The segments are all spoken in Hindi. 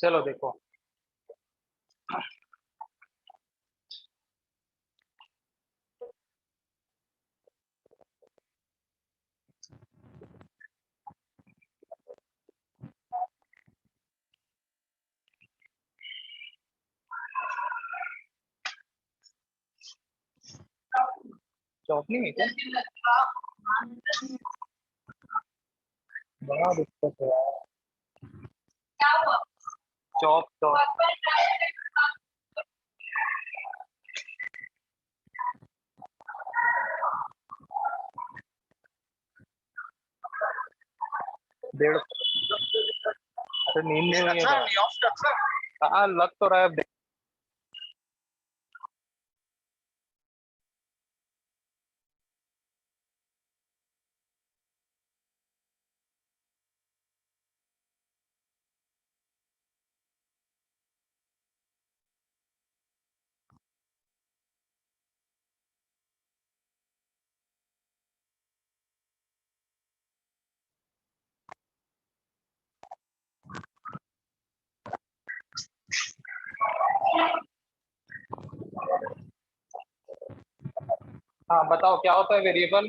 चलो देखो, चौक नहीं है क्या? बड़ा दिक्कत है यार। चौक चौक। डेढ़। अरे नींद नहीं हुई है। हाँ लग तो रहा है। हाँ बताओ क्या होता है वेरिएबल।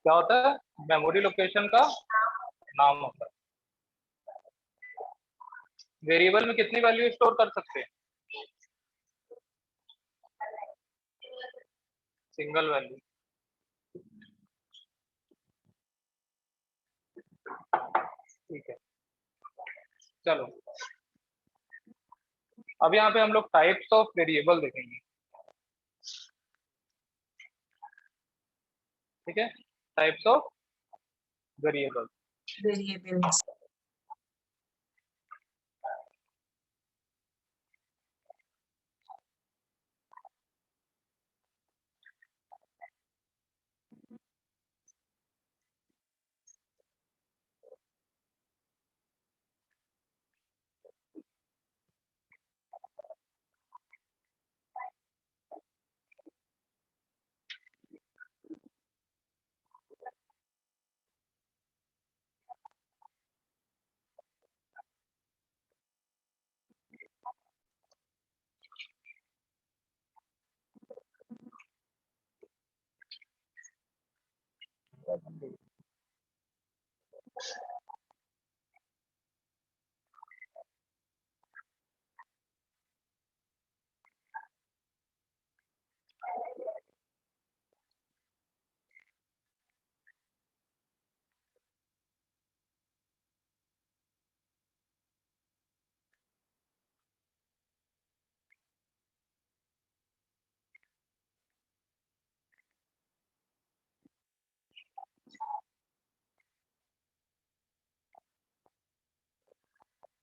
क्या होता है? मेमोरी लोकेशन का नाम होता है। वेरिएबल में कितनी वैल्यू स्टोर कर सकते हैं? Single value. ठीक है। चलो अब यहाँ पे हम लोग टाइप्स ऑफ वेरिएबल देखेंगे। ठीक है, टाइप्स ऑफ वेरिएबल। वेरिएबल्स।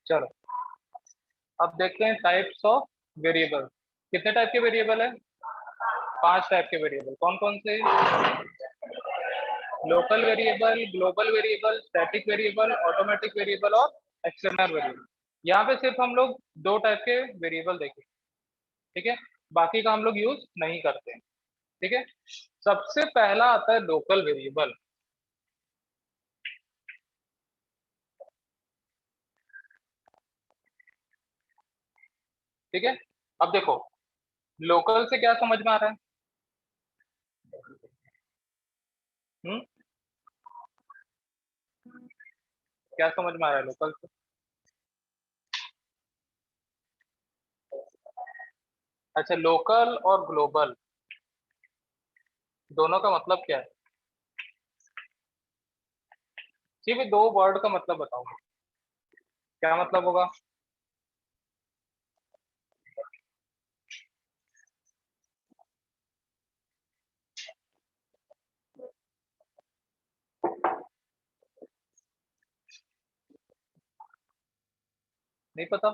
चलो अब देखते हैं टाइप्स ऑफ वेरिएबल। कितने टाइप के वेरिएबल है? 5 टाइप के वेरिएबल। कौन कौन से? Local variable, global variable, static variable, automatic variable और एक्सटर्नल वेरिएबल। यहाँ पे सिर्फ हम लोग 2 टाइप के वेरिएबल देखें। ठीक है, बाकी का हम लोग यूज नहीं करते हैं। ठीक है, सबसे पहला आता है लोकल वेरिएबल। ठीक है, अब देखो लोकल से क्या समझ में आ रहा है? हम्म, क्या समझ में आ रहा है लोकल से? अच्छा, लोकल और ग्लोबल दोनों का मतलब क्या है? सिर्फ 2 वर्ड का मतलब बताओ, क्या मतलब होगा? नहीं पता?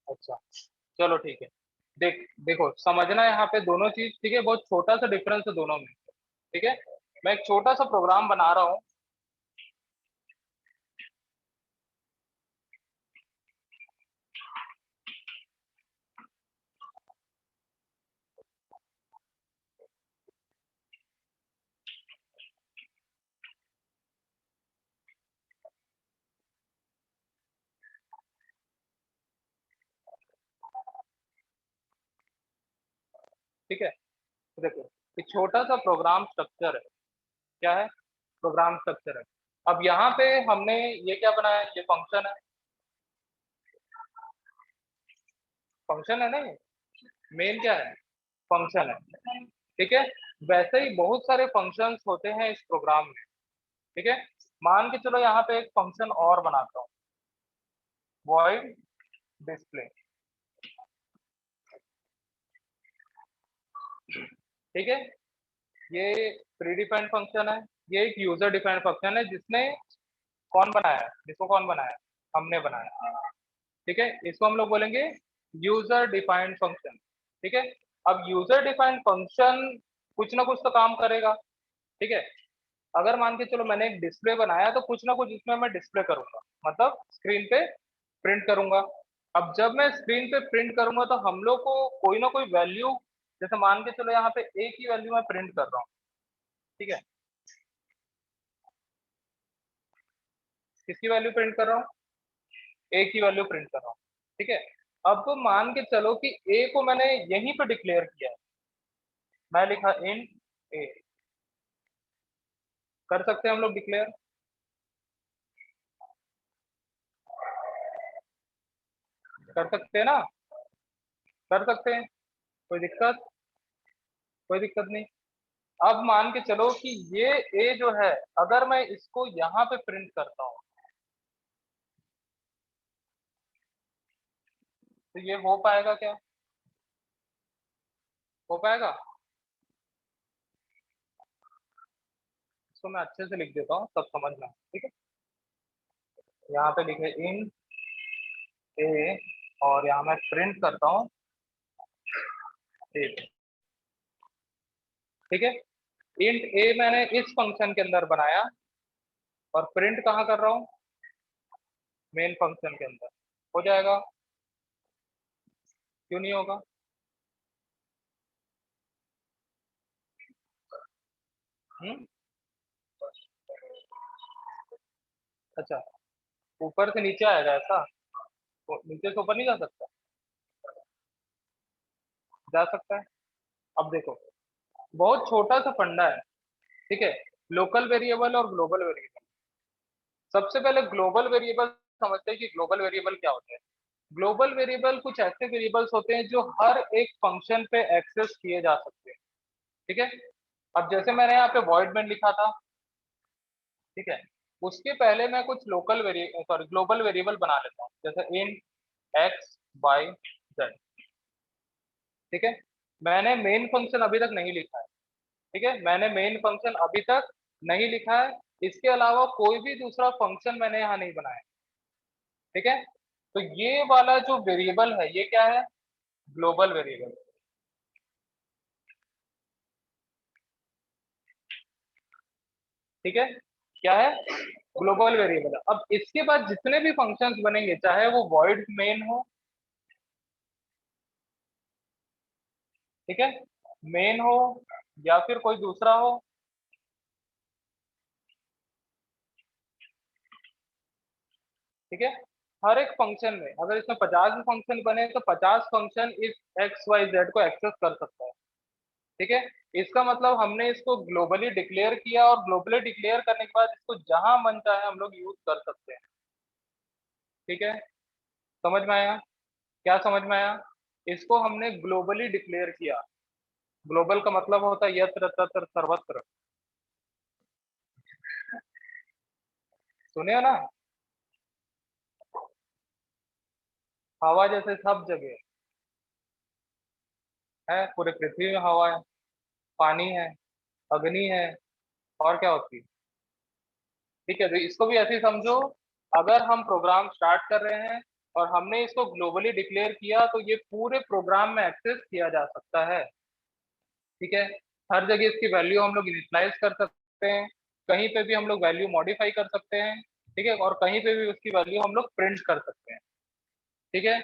अच्छा चलो ठीक है। देखो समझना यहाँ पे दोनों चीज। ठीक है, बहुत छोटा सा डिफरेंस है दोनों में। ठीक है, मैं एक छोटा सा प्रोग्राम बना रहा हूँ। ठीक है, तो देखो ये छोटा सा प्रोग्राम स्ट्रक्चर है। क्या है? प्रोग्राम स्ट्रक्चर है। अब यहाँ पे हमने ये क्या बनाया है? ये फंक्शन है। फंक्शन है नहीं, मेन क्या है? फंक्शन है। ठीक है, वैसे ही बहुत सारे फंक्शंस होते हैं इस प्रोग्राम में। ठीक है, मान के चलो यहाँ पे एक फंक्शन और बनाता हूँ, वॉइड डिस्प्ले। ठीक है, ये प्री डिफाइंड फंक्शन है, ये एक यूजर डिफाइंड फंक्शन है जिसने कौन बनाया है? जिसको कौन बनाया है? हमने बनाया। ठीक है, इसको हम लोग बोलेंगे यूजर डिफाइंड फंक्शन। ठीक है, अब यूजर डिफाइंड फंक्शन कुछ ना कुछ तो काम करेगा। ठीक है, अगर मान के चलो मैंने एक डिस्प्ले बनाया तो कुछ ना कुछ इसमें मैं डिस्प्ले करूंगा, मतलब स्क्रीन पे प्रिंट करूंगा। अब जब मैं स्क्रीन पे प्रिंट करूंगा तो हम लोग को कोई ना कोई वैल्यू, जैसे मान के चलो यहाँ पे एक ही वैल्यू मैं प्रिंट कर रहा हूँ। ठीक है, किसकी वैल्यू प्रिंट कर रहा हूँ? ए की वैल्यू प्रिंट कर रहा हूँ। ठीक है, अब तो मान के चलो कि ए को मैंने यहीं पे डिक्लेयर किया है, मैं लिखा इन ए। कर सकते हैं हम लोग डिक्लेयर? कर सकते हैं ना? कर सकते हैं, कोई दिक्कत? कोई दिक्कत नहीं। अब मान के चलो कि ये ए जो है, अगर मैं इसको यहाँ पे प्रिंट करता हूँ तो ये हो पाएगा क्या? हो पाएगा? इसको मैं अच्छे से लिख देता हूँ तब समझना। ठीक है, यहाँ पे लिखे इन ए और यहाँ मैं प्रिंट करता हूँ ए। ठीक है, इंट ए मैंने इस फंक्शन के अंदर बनाया और प्रिंट कहाँ कर रहा हूँ? मेन फंक्शन के अंदर। हो जाएगा? क्यों नहीं होगा? हम्म, अच्छा, ऊपर से नीचे आएगा ऐसा? तो नीचे से ऊपर नहीं जा सकता? जा सकता है। अब देखो, बहुत छोटा सा फंडा है। ठीक है, लोकल वेरिएबल और ग्लोबल वेरिएबल। सबसे पहले ग्लोबल वेरिएबल समझते हैं कि ग्लोबल वेरिएबल क्या होता है। ग्लोबल वेरिएबल कुछ ऐसे वेरिएबल्स होते हैं जो हर एक फंक्शन पे एक्सेस किए जा सकते हैं। ठीक है, अब जैसे मैंने यहाँ पे वॉइड मेन लिखा था। ठीक है, उसके पहले मैं कुछ local variable, sorry, global variable बना लेता हूँ, जैसे इन एक्स वाई जेड। ठीक है, मैंने मेन फंक्शन अभी तक नहीं लिखा है। ठीक है, मैंने मेन फंक्शन अभी तक नहीं लिखा है। इसके अलावा कोई भी दूसरा फंक्शन मैंने यहाँ नहीं बनाया। ठीक है, तो ये वाला जो वेरिएबल है ये क्या है? Global variable. ठीक है, क्या है? Global variable. अब इसके बाद जितने भी फंक्शंस बनेंगे, चाहे वो वॉइड मेन हो, ठीक है, मेन हो या फिर कोई दूसरा हो। ठीक है, हर एक फंक्शन में अगर इसमें 50 भी फंक्शन बने तो 50 फंक्शन इस एक्स वाई जेड को एक्सेस कर सकता है। ठीक है, इसका मतलब हमने इसको ग्लोबली डिक्लेयर किया और ग्लोबली डिक्लेयर करने के बाद इसको जहां मन चाहे हम लोग यूज कर सकते हैं। ठीक है, समझ में आया? क्या समझ में आया? इसको हमने ग्लोबली डिक्लेयर किया। ग्लोबल का मतलब होता है यत्र तत्र सर्वत्र। सुने हो ना? हवा जैसे सब जगह है, पूरे पृथ्वी में हवा है, पानी है, अग्नि है, और क्या होती है। ठीक है, तो इसको भी ऐसे ही समझो। अगर हम प्रोग्राम स्टार्ट कर रहे हैं और हमने इसको ग्लोबली डिक्लेयर किया तो ये पूरे प्रोग्राम में एक्सेस किया जा सकता है। ठीक है, हर जगह इसकी वैल्यू हम लोग इनिशियलाइज कर सकते हैं, कहीं पे भी हम लोग वैल्यू मॉडिफाई कर सकते हैं। ठीक है, और कहीं पे भी उसकी वैल्यू हम लोग प्रिंट कर सकते हैं। ठीक है,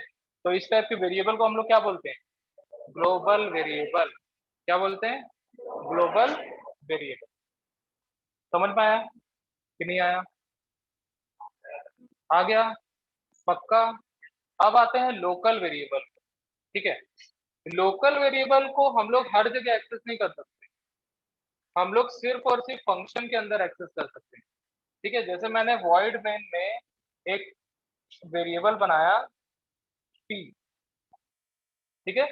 तो इस टाइप के वेरिएबल को हम लोग क्या बोलते हैं? Global variable. क्या बोलते हैं? Global variable. समझ में आया कि नहीं आया? आ गया? पक्का? अब आते हैं लोकल वेरिएबल। ठीक है, लोकल वेरिएबल को हम लोग हर जगह एक्सेस नहीं कर सकते, हम लोग सिर्फ और सिर्फ फंक्शन के अंदर एक्सेस कर सकते हैं। ठीक है, जैसे मैंने वॉइड मेन में एक वेरिएबल बनाया p, ठीक है,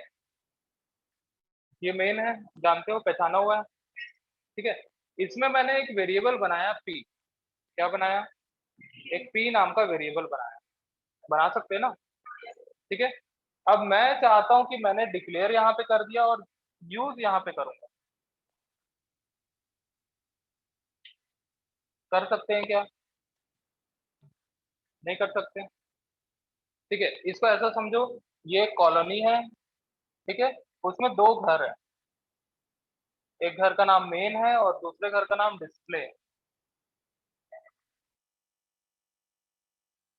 ये मेन है, जानते हो, पहचाना हुआ है। ठीक है, इसमें मैंने एक वेरिएबल बनाया p, क्या बनाया, एक p नाम का वेरिएबल बनाया, बना सकते हैं ना। ठीक है, अब मैं चाहता हूं कि मैंने डिक्लेयर यहाँ पे कर दिया और यूज यहाँ पे करूंगा, कर सकते हैं क्या, नहीं कर सकते। ठीक है, इसको ऐसा समझो, ये एक कॉलोनी है, ठीक है, उसमें दो घर है, एक घर का नाम मेन है और दूसरे घर का नाम डिस्प्ले है।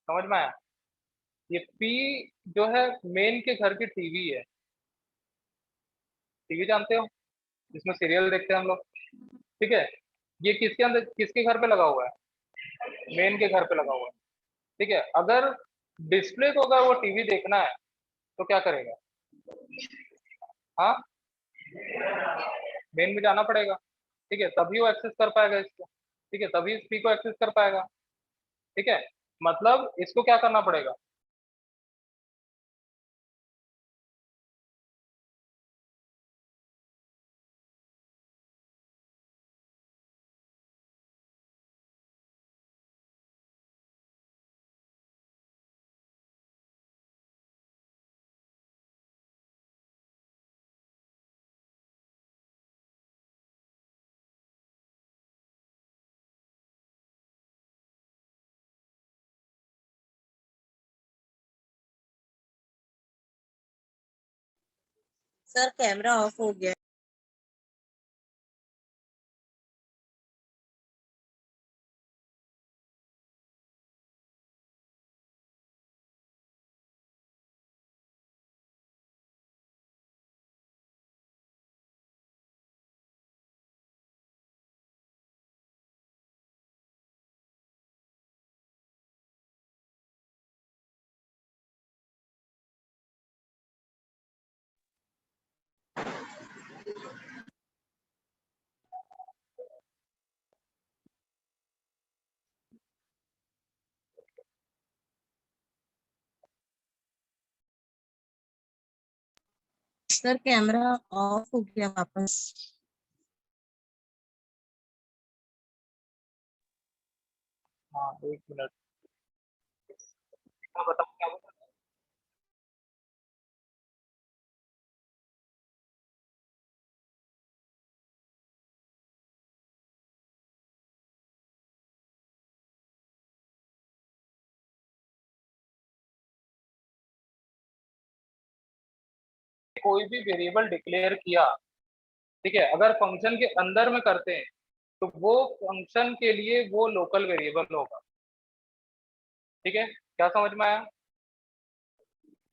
समझ में आया, ये पी जो है मेन के घर की टीवी है, टीवी जानते हो, जिसमें सीरियल देखते हैं हम लोग। ठीक है, ये किसके अंदर, किसके घर पे लगा हुआ है, मेन के घर पे लगा हुआ है। ठीक है, अगर डिस्प्ले को अगर वो टीवी देखना है तो क्या करेगा, हाँ, मेन में जाना पड़ेगा। ठीक है, तभी वो एक्सेस कर पाएगा इसको, ठीक है, तभी इस पी को एक्सेस कर पाएगा। ठीक है, मतलब इसको क्या करना पड़ेगा, सर कैमरा ऑफ हो गया। सर कैमरा ऑफ हो गया वापस। हाँ, एक मिनट, हाँ, बताओ क्या बोल रहे हो? कोई भी वेरिएबल डिक्लेयर किया, ठीक है, अगर फंक्शन के अंदर में करते हैं तो वो फंक्शन के लिए वो लोकल वेरिएबल होगा। ठीक है, क्या समझ में आया,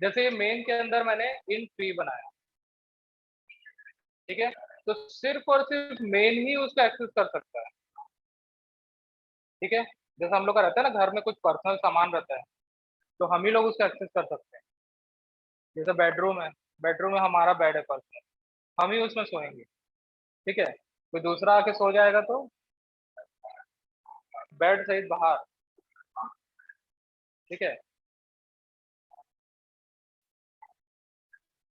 जैसे ये मेन के अंदर मैंने इन पी बनाया, ठीक है, तो सिर्फ और सिर्फ मेन ही उसको एक्सेस कर सकता है। ठीक है, जैसे हम लोग का रहता है ना, घर में कुछ पर्सनल सामान रहता है तो हम ही लोग उसको एक्सेस कर सकते हैं। जैसे बेडरूम है, बेडरूम में हमारा बेड है पर्सनल, हम ही उसमें सोएंगे। ठीक है, कोई दूसरा आके सो जाएगा तो बेड सहित बाहर। ठीक है,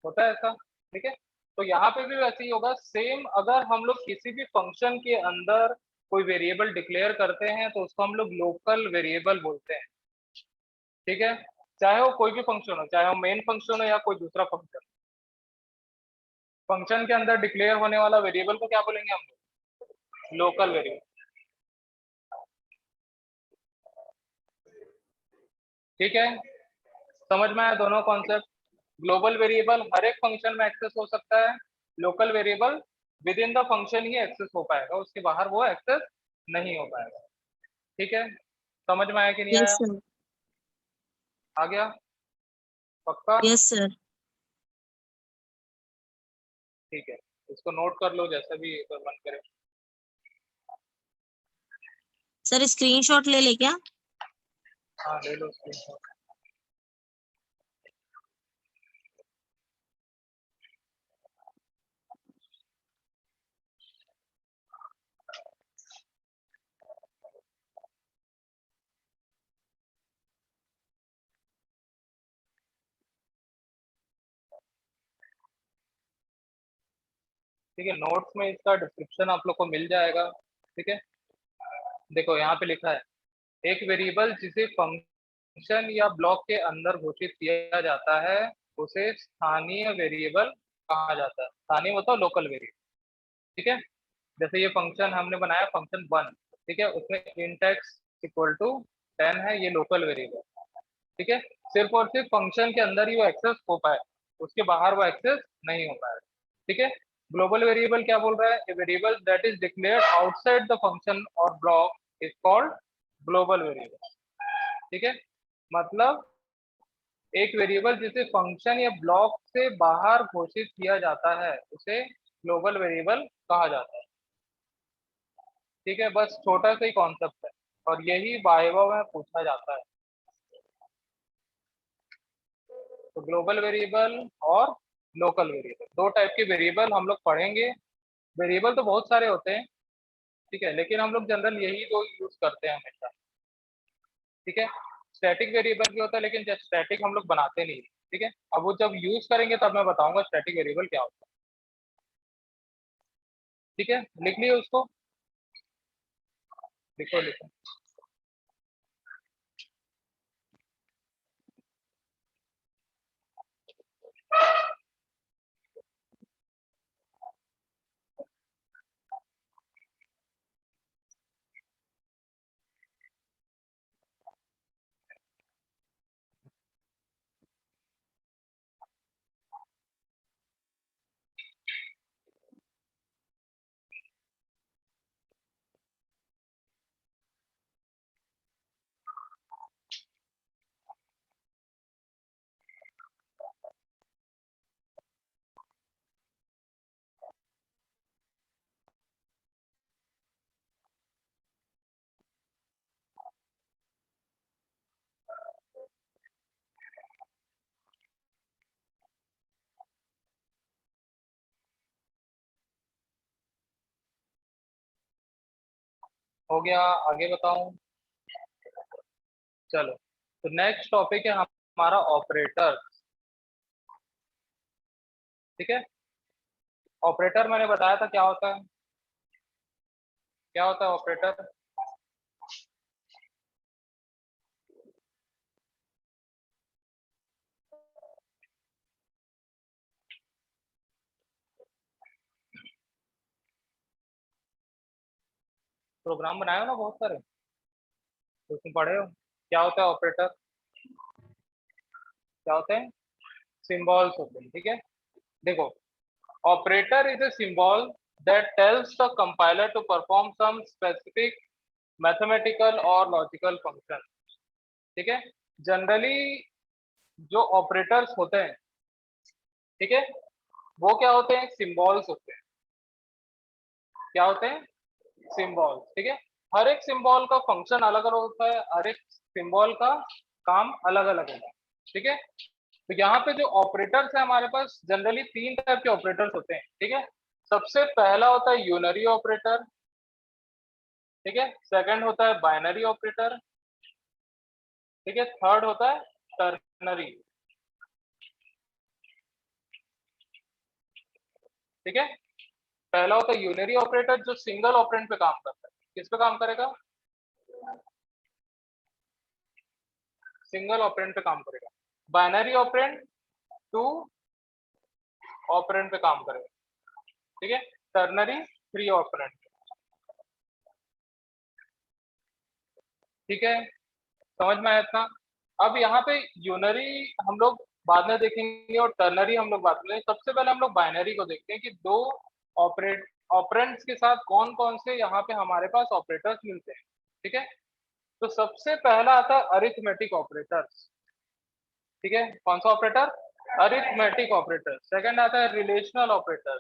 होता है ऐसा। ठीक है, तो यहाँ पे भी वैसे ही होगा सेम, अगर हम लोग किसी भी फंक्शन के अंदर कोई वेरिएबल डिक्लेयर करते हैं तो उसको हम लोग लोकल वेरिएबल बोलते हैं। ठीक है, चाहे वो कोई भी फंक्शन हो, चाहे वो मेन फंक्शन हो या कोई दूसरा फंक्शन, फंक्शन के अंदर डिक्लेयर होने वाला वेरिएबल को क्या बोलेंगे हम लोग, लोकल वेरिएबल। ठीक है, समझ में आया दोनों कॉन्सेप्ट, ग्लोबल वेरिएबल हर एक फंक्शन में एक्सेस हो सकता है, local variable within the function ही एक्सेस हो पाएगा, उसके बाहर वो एक्सेस नहीं हो पाएगा। ठीक है, समझ में आया कि नहीं यस आया, सर। आ गया, पक्का। Yes sir. ठीक है, इसको नोट कर लो जैसा भी मन करे। सर स्क्रीनशॉट ले ले क्या? हाँ, ले लो स्क्रीनशॉट। ठीक है, नोट्स में इसका डिस्क्रिप्शन आप लोग को मिल जाएगा। ठीक है, देखो यहाँ पे लिखा है, एक वेरिएबल जिसे फंक्शन या ब्लॉक के अंदर घोषित किया जाता है उसे स्थानीय वेरिएबल कहा जाता है। स्थानीय मतलब लोकल वेरिएबल। ठीक है, जैसे ये फंक्शन हमने बनाया फंक्शन 1, ठीक है, उसमें int x इक्वल टू 10 है, ये लोकल वेरिएबल। ठीक है, सिर्फ और सिर्फ फंक्शन के अंदर ही वो एक्सेस हो पाए, उसके बाहर वो एक्सेस नहीं हो पाए। ठीक है, ग्लोबल वेरिएबल क्या बोल रहा है, a variable that is declared outside the function और block is called global variable. ठीक है, मतलब एक वेरिएबल जिसे फंक्शन या ब्लॉक से बाहर घोषित किया जाता है उसे ग्लोबल वेरिएबल कहा जाता है। ठीक है, बस छोटा सा ही कॉन्सेप्ट है और यही वाइवा में पूछा जाता है। तो ग्लोबल वेरिएबल और लोकल वेरिएबल, दो टाइप के वेरिएबल हम लोग पढ़ेंगे। वेरिएबल तो बहुत सारे होते हैं, ठीक है, लेकिन हम लोग जनरल यही दो यूज करते हैं हमेशा। ठीक है, स्टैटिक वेरिएबल भी होता है लेकिन स्टैटिक हम लोग बनाते नहीं। ठीक है, अब वो जब यूज करेंगे तब मैं बताऊंगा स्टैटिक वेरिएबल क्या होता है। ठीक है, लिख लियो उसको, लिखो लिखो। हो गया, आगे बताऊं? चलो, तो नेक्स्ट टॉपिक है हमारा ऑपरेटर। ठीक है, ऑपरेटर मैंने बताया था क्या होता है, क्या होता है ऑपरेटर। प्रोग्राम बनाए हो ना बहुत सारे, तो उसमें पढ़े हो क्या होता है ऑपरेटर, क्या होते हैं, सिंबल्स होते हैं। ठीक है, देखो, operator is a symbol that tells the compiler to perform some specific mathematical or logical function। ठीक है, जनरली जो ऑपरेटर्स होते हैं, ठीक है, वो क्या होते हैं, सिंबल्स होते हैं। क्या होते हैं, सिंबल्स। ठीक है, हर एक सिंबल का फंक्शन अलग अलग होता है, हर एक सिंबल का काम अलग अलग होता है। ठीक है, तो यहाँ पे जो ऑपरेटर्स है हमारे पास जनरली तीन टाइप के ऑपरेटर्स होते हैं। ठीक है, सबसे पहला होता है यूनरी ऑपरेटर। ठीक है, सेकंड होता है बाइनरी ऑपरेटर। ठीक है, थर्ड होता है टर्नरी। ठीक है, पहला होता है यूनरी ऑपरेटर जो सिंगल ऑपरेंड पे काम करता है। किस पे काम करेगा, सिंगल ऑपरेंड पे काम करेगा। बाइनरी ऑपरेंड टू ऑपरेंड पे काम करेगा। ठीक है, टर्नरी थ्री ऑपरेंड। ठीक है, समझ में आया इतना। अब यहाँ पे यूनरी हम लोग बाद में देखेंगे और टर्नरी हम लोग बात करेंगे। सबसे पहले हम लोग बाइनरी को देखते हैं कि दो ऑपरेंड्स के साथ कौन कौन से यहाँ पे हमारे पास ऑपरेटर्स मिलते हैं। ठीक है, तो सबसे पहला आता है अरिथमेटिक ऑपरेटर्स। ठीक है, कौन सा ऑपरेटर, अरिथमेटिक ऑपरेटर। सेकंड आता है रिलेशनल ऑपरेटर।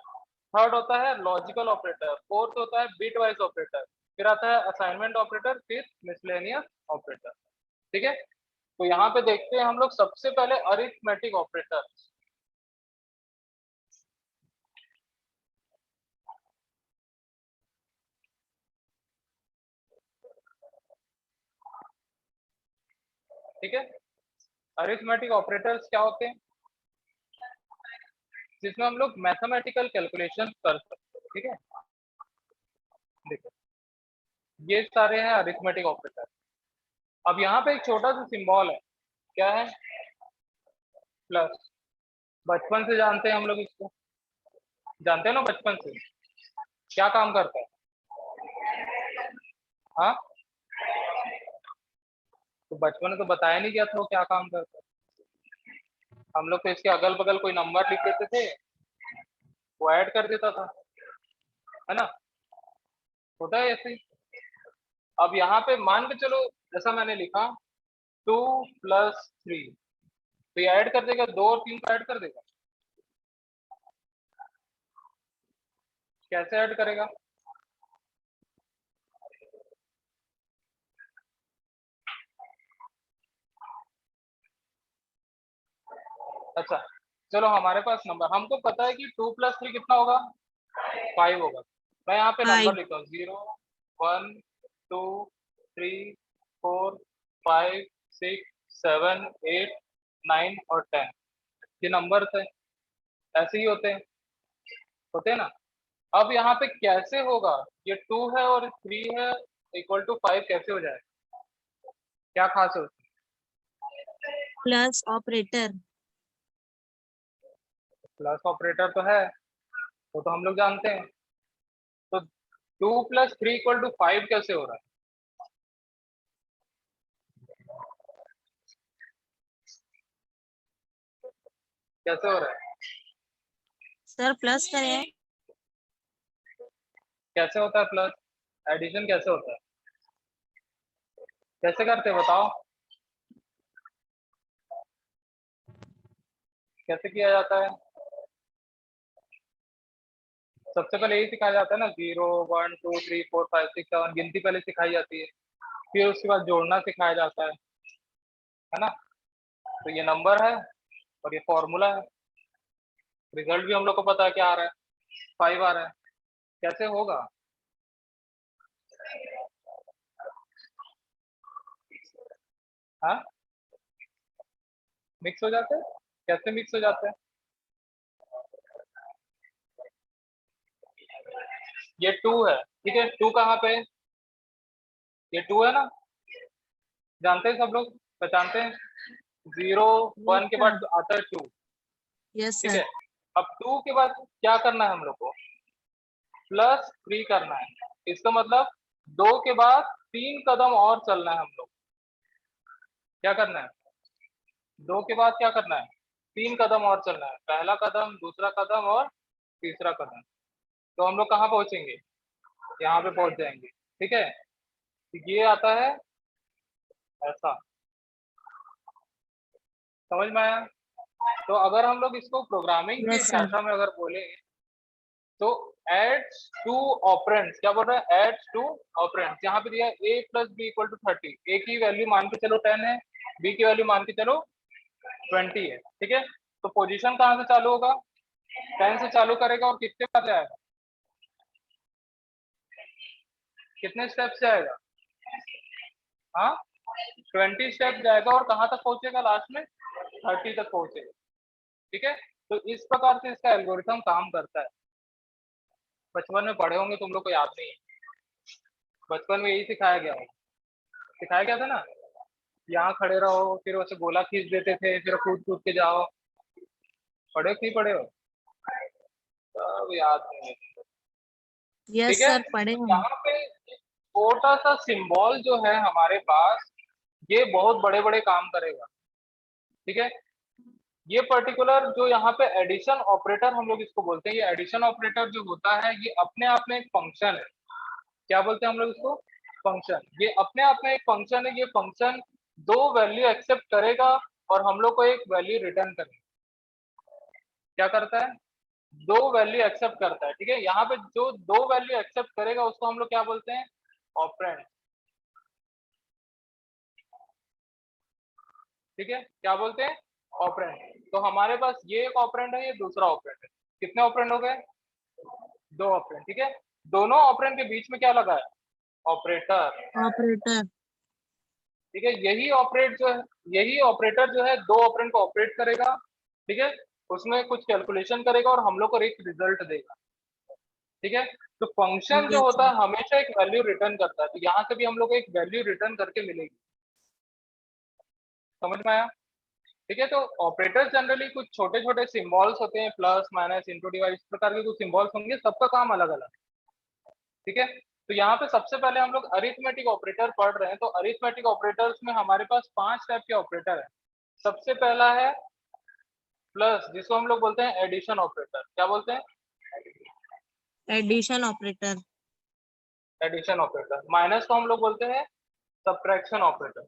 थर्ड होता है लॉजिकल ऑपरेटर। फोर्थ होता है बिट वाइज ऑपरेटर। फिर आता है असाइनमेंट ऑपरेटर, फिर मिसलेनियस ऑपरेटर। ठीक है, तो यहाँ पे देखते हैं हम लोग सबसे पहले अरिथमेटिक ऑपरेटर। ठीक है, अरिथमेटिक ऑपरेटर्स क्या होते हैं, जिसमें हम लोग मैथमेटिकल कैलकुलेशन कर सकते हैं। ठीक है, देखो ये सारे हैं अरिथमेटिक ऑपरेटर। अब यहाँ पे एक छोटा सा सिंबल है, क्या है, प्लस। बचपन से जानते हैं हम लोग इसको, जानते हैं ना बचपन से, क्या काम करता है, हाँ, तो बचपन में तो बताया नहीं गया था वो क्या काम करता है। हम लोग तो इसके अगल बगल कोई नंबर लिख देते थे, वो ऐड कर देता था, है ना, होता है ऐसे ही। अब यहाँ पे मान के चलो, जैसा मैंने लिखा 2 + 3, तो ये ऐड कर देगा, 2 और 3 को ऐड कर देगा, कैसे ऐड करेगा, अच्छा चलो हमारे पास नंबर, हमको पता है कि 2 + 3 कितना होगा, 5 होगा। मैं यहाँ पे नंबर 5। लिखता हूँ, 0 1 2 3 4 5 6 7 8 9 और 10, ये नंबर थे, ऐसे ही होते हैं ना। अब यहाँ पे कैसे होगा, ये 2 है और 3 है इक्वल टू 5 कैसे हो जाए, क्या खास है उसमें? Plus operator. प्लस ऑपरेटर तो है, वो तो हम लोग जानते हैं, तो 2 + 3 इक्वल टू 5 कैसे हो रहा है, कैसे हो रहा है, सर प्लस करें। कैसे होता है प्लस, एडिशन कैसे होता है, कैसे करते हैं बताओ, कैसे किया जाता है, सबसे पहले यही सिखाया जाता है ना, 0 1 2 3 4 5 6 7, गिनती पहले सिखाई जाती है, फिर उसके बाद जोड़ना सिखाया जाता है ना, तो ये नंबर है और ये फॉर्मूला है, रिजल्ट भी हम लोग को पता है क्या आ रहा है, 5 आ रहा है, कैसे होगा, हाँ, मिक्स हो जाते हैं, कैसे मिक्स हो जाते हैं, ये 2 है, ठीक है, 2 कहाँ पे है, ये 2 है ना, जानते हैं सब लोग, पहचानते हैं, 0 यस 1 के सर। बाद आता है 2, यस ठीक सर। है, अब 2 के बाद क्या करना है हम लोग को, +3 करना है, इसका मतलब 2 के बाद 3 कदम और चलना है हम लोग, क्या करना है, 2 के बाद क्या करना है, 3 कदम और चलना है, पहला कदम, दूसरा कदम और तीसरा कदम, तो हम लोग कहाँ पहुंचेंगे, यहाँ पे पहुंच जाएंगे, ठीक है, तो ये आता है ऐसा, समझ में आया। तो अगर हम लोग इसको प्रोग्रामिंग की यस सर। भाषा में अगर बोले, तो एड्स टू ऑपरेंड्स, क्या बोल रहे हैं, एड्स टू ऑपरेंड्स, यहाँ पे दिया a + b = 30, a की वैल्यू मान के चलो 10 है, b की वैल्यू मान के चलो 20 है, ठीक है, तो पोजीशन कहाँ से चालू होगा, 10 से चालू करेगा और कितने बाद जाएगा, कितने स्टेप्स जाएगा, हाँ 20 स्टेप जाएगा और कहाँ तक पहुंचेगा, लास्ट में 30 तक पहुंचेगा, ठीक है, तो इस प्रकार से इसका एल्गोरिथम काम करता है। बचपन में पढ़े होंगे, तुम लोग को याद नहीं है, बचपन में यही सिखाया गया होगा, सिखाया गया था ना, यहाँ खड़े रहो, फिर वैसे गोला खींच देते थे, फिर कूद कूद के जाओ, पढ़े हो कि नहीं पढ़े हो, सब याद नहीं है, ठीक यस है, सर पढ़े हैं। यहाँ पे छोटा सा सिंबल जो है हमारे पास, ये बहुत बड़े बड़े काम करेगा, ठीक है, ये पर्टिकुलर जो यहाँ पे एडिशन ऑपरेटर हम लोग इसको बोलते हैं, ये एडिशन ऑपरेटर जो होता है ये अपने आप में एक फंक्शन है, क्या बोलते हैं हम लोग इसको, फंक्शन, ये अपने आप में एक फंक्शन है, ये फंक्शन 2 वैल्यू एक्सेप्ट करेगा और हम लोग को एक वैल्यू रिटर्न करेगा, क्या करता है, 2 वैल्यू एक्सेप्ट करता है, ठीक है, यहाँ पे जो 2 वैल्यू एक्सेप्ट करेगा उसको हम लोग क्या बोलते हैं, ऑपरेंड, ठीक है, क्या बोलते हैं, ऑपरेंड, तो हमारे पास ये एक ऑपरेंड है, ये दूसरा ऑपरेंड है, कितने ऑपरेंड हो गए, 2 ऑपरेंड, ठीक है, दोनों ऑपरेंड के बीच में क्या लगा है, ऑपरेटर, ऑपरेटर। ठीक है, यही ऑपरेटर जो है 2 ऑपरेंड को ऑपरेट करेगा, ठीक है, उसमें कुछ कैलकुलेशन करेगा और हम लोग को एक रिजल्ट देगा, ठीक है। तो फंक्शन जो Yes, होता sir. है हमेशा एक वैल्यू रिटर्न करता है, तो यहाँ से भी हम लोग को एक वैल्यू रिटर्न करके मिलेगी। समझ में आया? ठीक है। तो ऑपरेटर्स जनरली कुछ छोटे छोटे सिंबल्स होते हैं, प्लस माइनस इंटू डिवाइड, इस प्रकार के कुछ सिंबल्स होंगे, सबका काम अलग अलग। ठीक है। तो यहाँ पे सबसे पहले हम लोग अरिथमेटिक ऑपरेटर पढ़ रहे हैं। तो अरिथमेटिक ऑपरेटर्स में हमारे पास 5 टाइप के ऑपरेटर है। सबसे पहला है प्लस, जिसको हम लोग बोलते हैं एडिशन ऑपरेटर। क्या बोलते हैं? Addition operator. Addition operator. Minus को हम लोग बोलते हैं सब्ट्रैक्शन ऑपरेटर।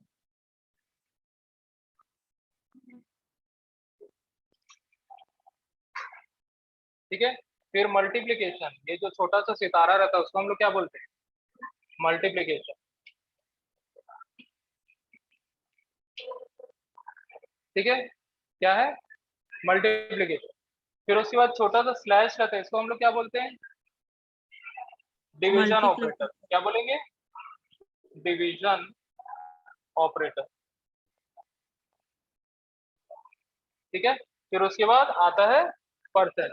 ठीक है। फिर मल्टीप्लीकेशन, ये जो छोटा सा सितारा रहता है उसको हम लोग क्या बोलते हैं? मल्टीप्लीकेशन। ठीक है। क्या है? मल्टीप्लीकेशन। फिर उसके बाद छोटा सा स्लैश रहता है, इसको हम लोग क्या बोलते हैं? Division operator. Multiplication. क्या बोलेंगे? Division operator. ठीक है। फिर उसके बाद आता है परसेंट,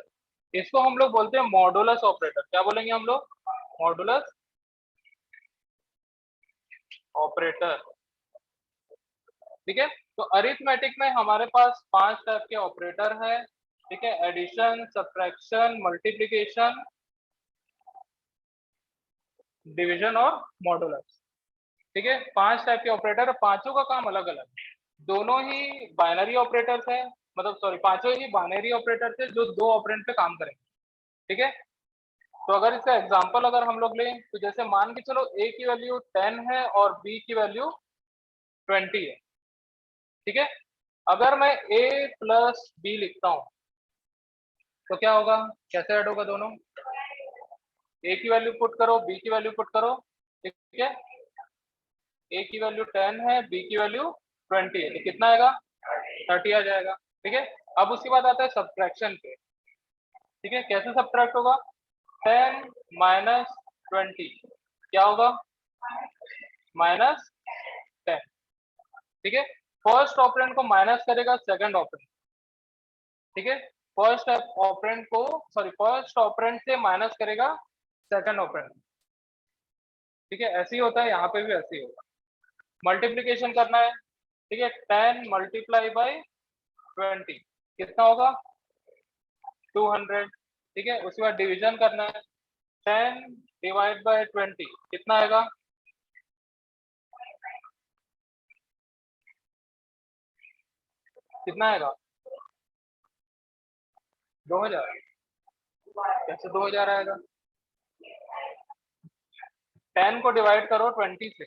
इसको हम लोग बोलते हैं मॉडुलस ऑपरेटर। क्या बोलेंगे हम लोग? Modulus operator. ठीक है। तो अरिथमेटिक में हमारे पास 5 टाइप के ऑपरेटर है। ठीक है। एडिशन, सब्ट्रैक्शन, मल्टीप्लिकेशन, डिवीजन और मॉडुलस। ठीक है। 5 टाइप के ऑपरेटर, पांचों का काम अलग अलग। दोनों ही बाइनरी ऑपरेटर्स है, मतलब सॉरी, पांचों ही बाइनरी ऑपरेटर्स है जो 2 ऑपरेंड पे काम करेंगे। ठीक है। तो अगर इसका एग्जांपल अगर हम लोग लें, तो जैसे मान के चलो a की वैल्यू 10 है और b की वैल्यू 20 है। ठीक है। अगर मैं a प्लस b लिखता हूं तो क्या होगा? कैसे ऐड होगा दोनों? a की वैल्यू पुट करो, b की वैल्यू पुट करो। ठीक है। a की वैल्यू 10 है, b की वैल्यू 20 है, तो कितना आएगा? 30 आ जाएगा। ठीक है। अब उसके बाद आता है सब्ट्रैक्शन पे। ठीक है। कैसे सब्ट्रैक्ट होगा? 10 माइनस 20 क्या होगा? -10। ठीक है। फर्स्ट ऑपरेंड को माइनस करेगा सेकंड ऑपरेंड। ठीक है। फर्स्ट ऑपरेंड को, सॉरी, फर्स्ट ऑपरेंड से माइनस करेगा सेकंड ऑपरेंड। ठीक है। ऐसे ही होता है, यहाँ पे भी ऐसे ही होगा। मल्टीप्लीकेशन करना है। ठीक है। 10 मल्टीप्लाई बाई 20 कितना होगा? 200। ठीक है। उसके बाद डिवीजन करना है। 10 डिवाइड बाई 20 कितना आएगा? कितना आएगा? 2000। कैसे 2000 आएगा? 10 को डिवाइड करो 20 से,